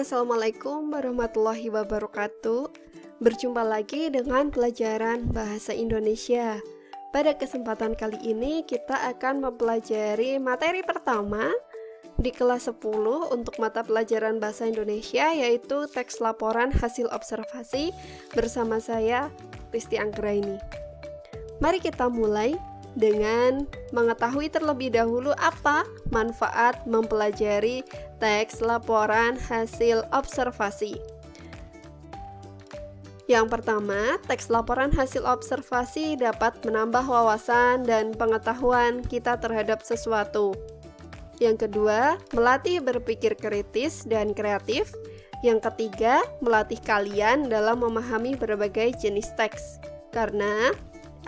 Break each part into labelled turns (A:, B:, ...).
A: Assalamualaikum warahmatullahi wabarakatuh. Berjumpa lagi dengan pelajaran Bahasa Indonesia. Pada kesempatan kali ini kita akan mempelajari materi pertama di kelas 10 untuk mata pelajaran Bahasa Indonesia, yaitu teks laporan hasil observasi bersama saya, Risti Anggraini. Mari kita mulai dengan mengetahui terlebih dahulu apa manfaat mempelajari teks laporan hasil observasi. Yang pertama, teks laporan hasil observasi dapat menambah wawasan dan pengetahuan kita terhadap sesuatu. Yang kedua, melatih berpikir kritis dan kreatif. Yang ketiga, melatih kalian dalam memahami berbagai jenis teks. Karena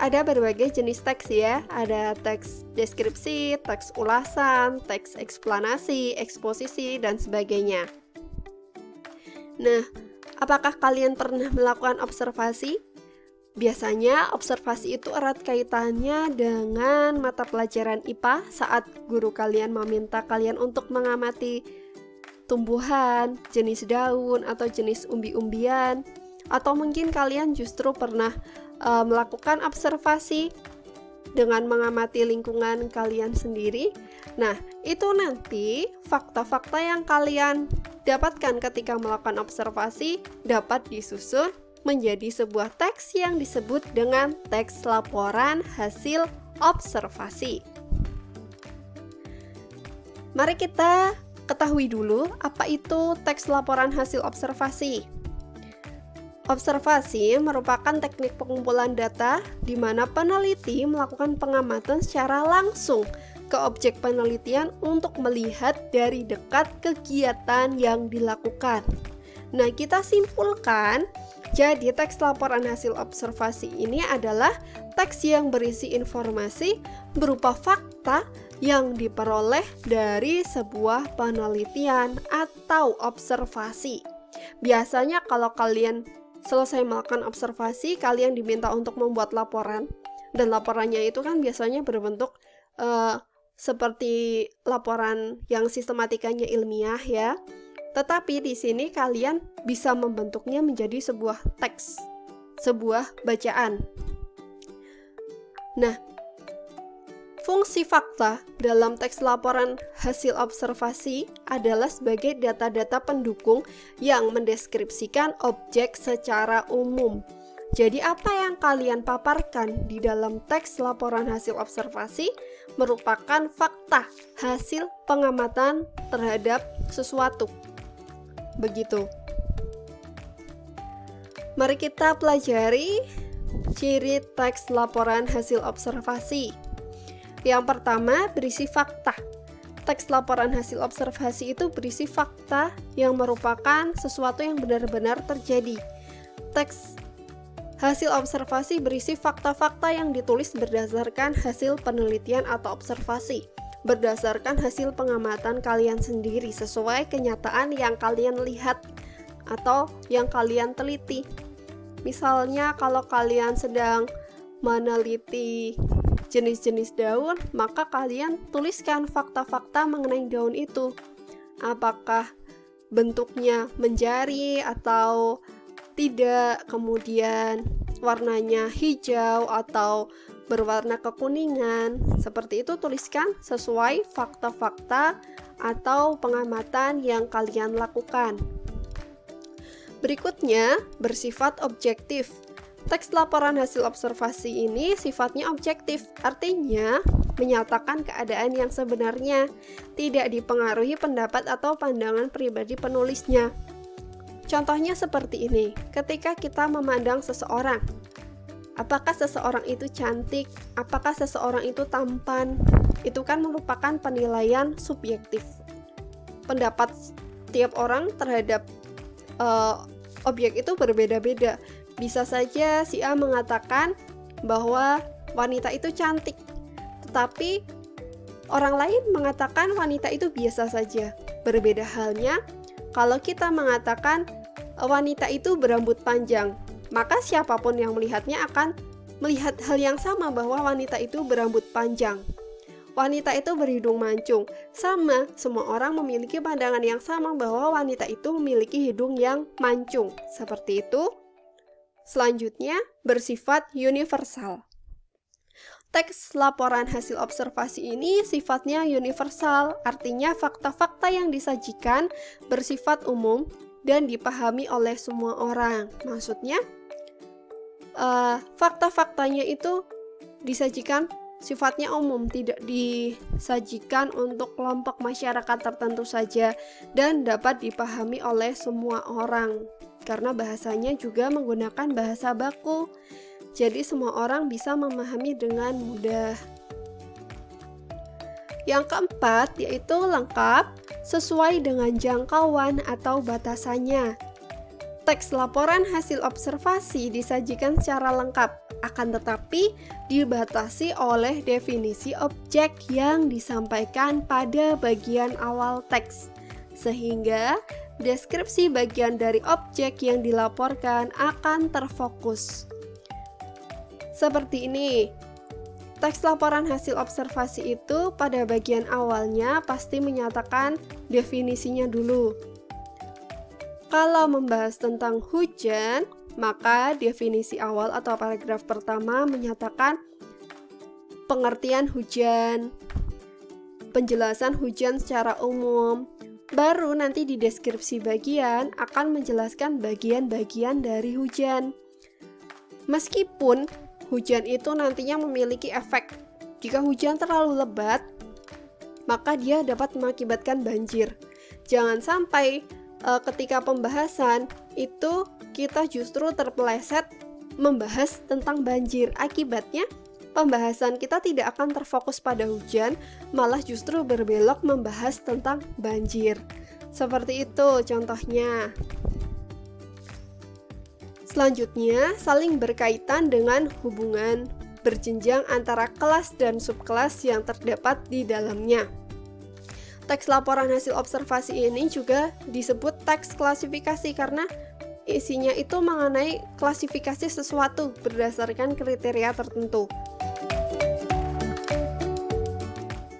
A: ada berbagai jenis teks ya, ada teks deskripsi, teks ulasan, teks eksplanasi, eksposisi, dan sebagainya. Nah, apakah kalian pernah melakukan observasi? Biasanya observasi itu erat kaitannya dengan mata pelajaran IPA saat guru kalian meminta kalian untuk mengamati tumbuhan, jenis daun, atau jenis umbi-umbian. Atau mungkin kalian justru pernah melakukan observasi dengan mengamati lingkungan kalian sendiri. Nah, itu nanti fakta-fakta yang kalian dapatkan ketika melakukan observasi dapat disusun menjadi sebuah teks yang disebut dengan teks laporan hasil observasi. Mari kita ketahui dulu apa itu teks laporan hasil observasi. Observasi merupakan teknik pengumpulan data di mana peneliti melakukan pengamatan secara langsung ke objek penelitian untuk melihat dari dekat kegiatan yang dilakukan. Nah, kita simpulkan, jadi teks laporan hasil observasi ini adalah teks yang berisi informasi berupa fakta yang diperoleh dari sebuah penelitian atau observasi. Biasanya kalau kalian selesai melakukan observasi, kalian diminta untuk membuat laporan, dan laporannya itu kan biasanya berbentuk seperti laporan yang sistematikanya ilmiah ya. Tetapi di sini kalian bisa membentuknya menjadi sebuah teks, sebuah bacaan. Nah, fungsi fakta dalam teks laporan hasil observasi adalah sebagai data-data pendukung yang mendeskripsikan objek secara umum. Jadi apa yang kalian paparkan di dalam teks laporan hasil observasi merupakan fakta hasil pengamatan terhadap sesuatu. Begitu. Mari kita pelajari ciri teks laporan hasil observasi. Yang pertama, berisi fakta. Teks laporan hasil observasi itu berisi fakta yang merupakan sesuatu yang benar-benar terjadi. Teks hasil observasi berisi fakta-fakta yang ditulis berdasarkan hasil penelitian atau observasi, berdasarkan hasil pengamatan kalian sendiri sesuai kenyataan yang kalian lihat atau yang kalian teliti. Misalnya kalau kalian sedang meneliti jenis-jenis daun, maka kalian tuliskan fakta-fakta mengenai daun itu. Apakah bentuknya menjari atau tidak, kemudian warnanya hijau atau berwarna kekuningan. Seperti itu, tuliskan sesuai fakta-fakta atau pengamatan yang kalian lakukan. Berikutnya, bersifat objektif. Teks laporan hasil observasi ini sifatnya objektif, artinya menyatakan keadaan yang sebenarnya, tidak dipengaruhi pendapat atau pandangan pribadi penulisnya. Contohnya seperti ini, ketika kita memandang seseorang, apakah seseorang itu cantik, apakah seseorang itu tampan, itu kan merupakan penilaian subjektif. Pendapat tiap orang terhadap objek itu berbeda-beda. Bisa saja si A mengatakan bahwa wanita itu cantik, tetapi orang lain mengatakan wanita itu biasa saja. Berbeda halnya kalau kita mengatakan wanita itu berambut panjang, maka siapapun yang melihatnya akan melihat hal yang sama bahwa wanita itu berambut panjang. wanita itu berhidung mancung. Sama, semua orang memiliki pandangan yang sama bahwa wanita itu memiliki hidung yang mancung. Seperti itu. Selanjutnya, bersifat universal. Teks laporan hasil observasi ini sifatnya universal, artinya fakta-fakta yang disajikan bersifat umum dan dipahami oleh semua orang. Maksudnya, fakta-faktanya itu disajikan sifatnya umum, tidak disajikan untuk kelompok masyarakat tertentu saja dan dapat dipahami oleh semua orang. Karena bahasanya juga menggunakan bahasa baku, jadi semua orang bisa memahami dengan mudah. Yang keempat yaitu lengkap sesuai dengan jangkauan atau batasannya. Teks laporan hasil observasi disajikan secara lengkap, akan tetapi dibatasi oleh definisi objek yang disampaikan pada bagian awal teks, sehingga deskripsi bagian dari objek yang dilaporkan akan terfokus. Seperti ini, teks laporan hasil observasi itu pada bagian awalnya pasti menyatakan definisinya dulu. Kalau membahas tentang hujan, maka definisi awal atau paragraf pertama menyatakan pengertian hujan, penjelasan hujan secara umum. Baru nanti di deskripsi bagian akan menjelaskan bagian-bagian dari hujan. Meskipun hujan itu nantinya memiliki efek. Jika hujan terlalu lebat, maka dia dapat mengakibatkan banjir. Jangan sampai ketika pembahasan itu kita justru terpeleset membahas tentang banjir. Akibatnya pembahasan kita tidak akan terfokus pada hujan, malah justru berbelok membahas tentang banjir. Seperti itu contohnya. Selanjutnya, saling berkaitan dengan hubungan berjenjang antara kelas dan subkelas yang terdapat di dalamnya. Teks laporan hasil observasi ini juga disebut teks klasifikasi karena isinya itu mengenai klasifikasi sesuatu berdasarkan kriteria tertentu.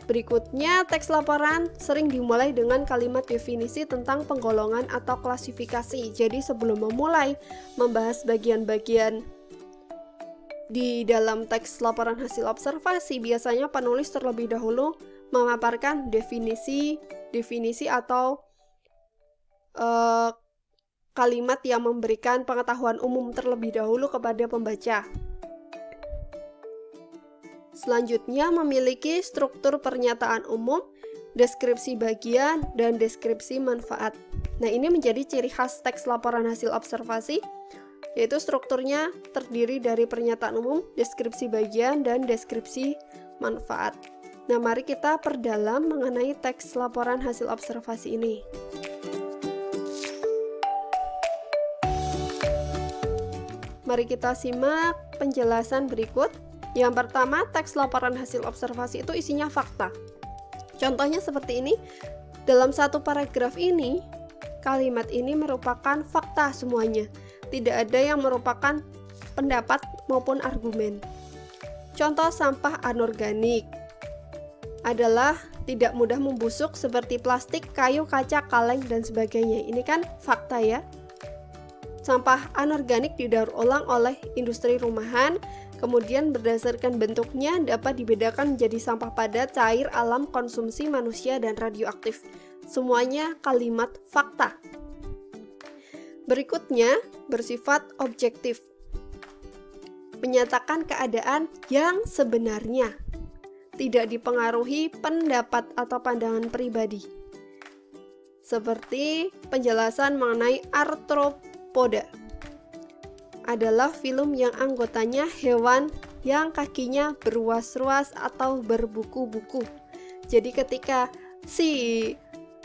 A: Berikutnya, teks laporan sering dimulai dengan kalimat definisi tentang penggolongan atau klasifikasi. Jadi sebelum memulai membahas bagian-bagian di dalam teks laporan hasil observasi, biasanya penulis terlebih dahulu memaparkan definisi atau kalimat yang memberikan pengetahuan umum terlebih dahulu kepada pembaca. Selanjutnya memiliki struktur pernyataan umum, deskripsi bagian, dan deskripsi manfaat. Nah, ini menjadi ciri khas teks laporan hasil observasi, yaitu strukturnya terdiri dari pernyataan umum, deskripsi bagian, dan deskripsi manfaat. Nah, mari kita perdalam mengenai teks laporan hasil observasi ini. Mari kita simak penjelasan berikut. Yang pertama, teks laporan hasil observasi itu isinya fakta. Contohnya seperti ini. Dalam satu paragraf ini, kalimat ini merupakan fakta semuanya. Tidak ada yang merupakan pendapat maupun argumen. Contoh sampah anorganik adalah tidak mudah membusuk seperti plastik, kayu, kaca, kaleng, dan sebagainya. Ini kan fakta ya. Sampah anorganik didaur ulang oleh industri rumahan, kemudian berdasarkan bentuknya dapat dibedakan menjadi sampah padat, cair, alam, konsumsi manusia, dan radioaktif. Semuanya kalimat fakta. Berikutnya, bersifat objektif. Menyatakan keadaan yang sebenarnya. Tidak dipengaruhi pendapat atau pandangan pribadi. Seperti penjelasan mengenai arthropoda. Adalah film yang anggotanya hewan yang kakinya berruas-ruas atau berbuku-buku. Jadi ketika si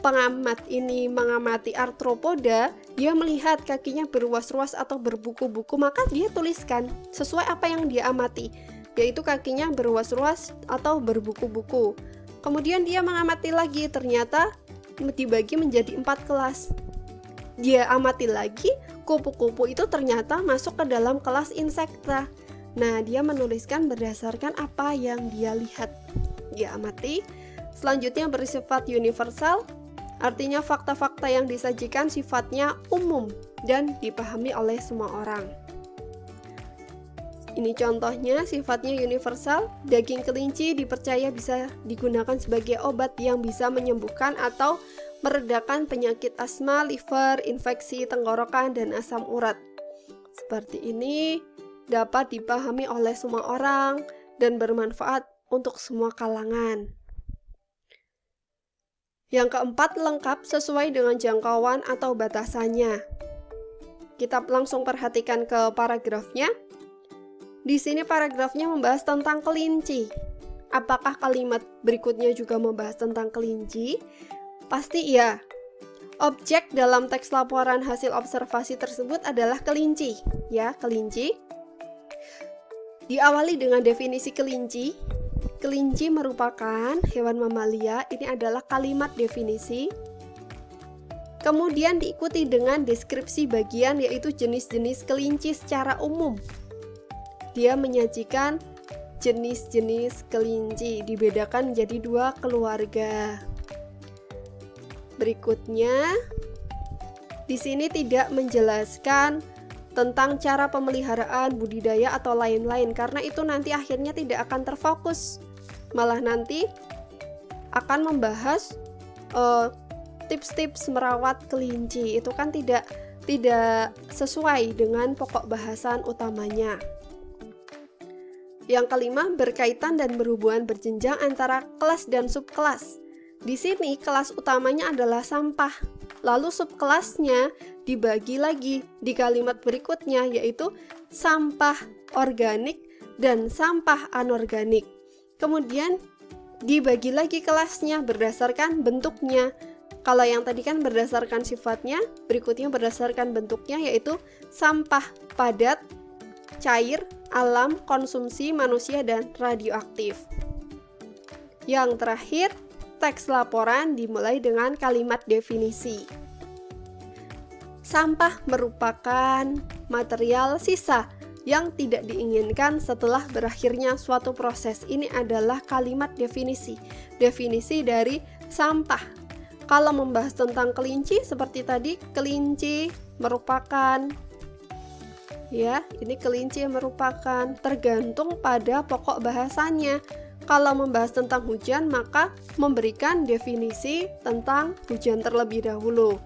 A: pengamat ini mengamati arthropoda, dia melihat kakinya berruas-ruas atau berbuku-buku, maka dia tuliskan sesuai apa yang dia amati, yaitu kakinya berruas-ruas atau berbuku-buku. Kemudian dia mengamati lagi, ternyata dibagi menjadi 4 kelas. Dia amati lagi, kupu-kupu itu ternyata masuk ke dalam kelas insekta. Nah, dia menuliskan berdasarkan apa yang dia lihat. diamati. Selanjutnya bersifat universal, artinya fakta-fakta yang disajikan sifatnya umum dan dipahami oleh semua orang. Ini contohnya, sifatnya universal. Daging kelinci dipercaya bisa digunakan sebagai obat yang bisa menyembuhkan atau meredakan penyakit asma, liver, infeksi tenggorokan, dan asam urat. Seperti ini dapat dipahami oleh semua orang dan bermanfaat untuk semua kalangan. Yang keempat, lengkap sesuai dengan jangkauan atau batasannya. Kita langsung perhatikan ke paragrafnya. Di sini paragrafnya membahas tentang kelinci. Apakah kalimat berikutnya juga membahas tentang kelinci? Pasti iya. Objek dalam teks laporan hasil observasi tersebut adalah kelinci, ya, kelinci. Diawali dengan definisi kelinci. Kelinci merupakan hewan mamalia, ini adalah kalimat definisi. Kemudian diikuti dengan deskripsi bagian, yaitu jenis-jenis kelinci secara umum. Dia menyajikan jenis-jenis kelinci, dibedakan menjadi 2 keluarga. Berikutnya, di sini tidak menjelaskan tentang cara pemeliharaan, budidaya, atau lain-lain, karena itu nanti akhirnya tidak akan terfokus. Malah nanti akan membahas tips-tips merawat kelinci. Itu kan tidak sesuai dengan pokok bahasan utamanya. Yang kelima, berkaitan dan berhubungan berjenjang antara kelas dan subkelas. Di sini kelas utamanya adalah sampah, lalu subkelasnya dibagi lagi di kalimat berikutnya, yaitu sampah organik dan sampah anorganik. Kemudian dibagi lagi kelasnya berdasarkan bentuknya. Kalau yang tadi kan berdasarkan sifatnya, berikutnya berdasarkan bentuknya, yaitu sampah padat, cair, alam, konsumsi manusia, dan radioaktif. Yang terakhir, teks laporan dimulai dengan kalimat definisi. Sampah merupakan material sisa yang tidak diinginkan setelah berakhirnya suatu proses. Ini adalah kalimat definisi. Definisi dari sampah. Kalau membahas tentang kelinci, seperti tadi, kelinci merupakan, ya, ini kelinci yang merupakan, tergantung pada pokok bahasanya. Kalau membahas tentang hujan, maka memberikan definisi tentang hujan terlebih dahulu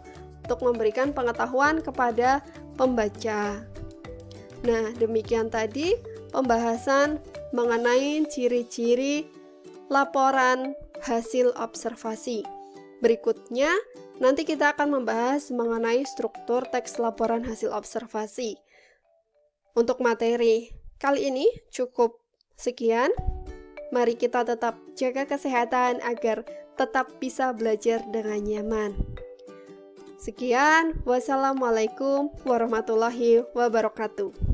A: untuk memberikan pengetahuan kepada pembaca. Nah, demikian tadi pembahasan mengenai ciri-ciri laporan hasil observasi. Berikutnya, nanti kita akan membahas mengenai struktur teks laporan hasil observasi. Untuk materi kali ini cukup sekian. Mari kita tetap jaga kesehatan agar tetap bisa belajar dengan nyaman. Sekian, wassalamualaikum warahmatullahi wabarakatuh.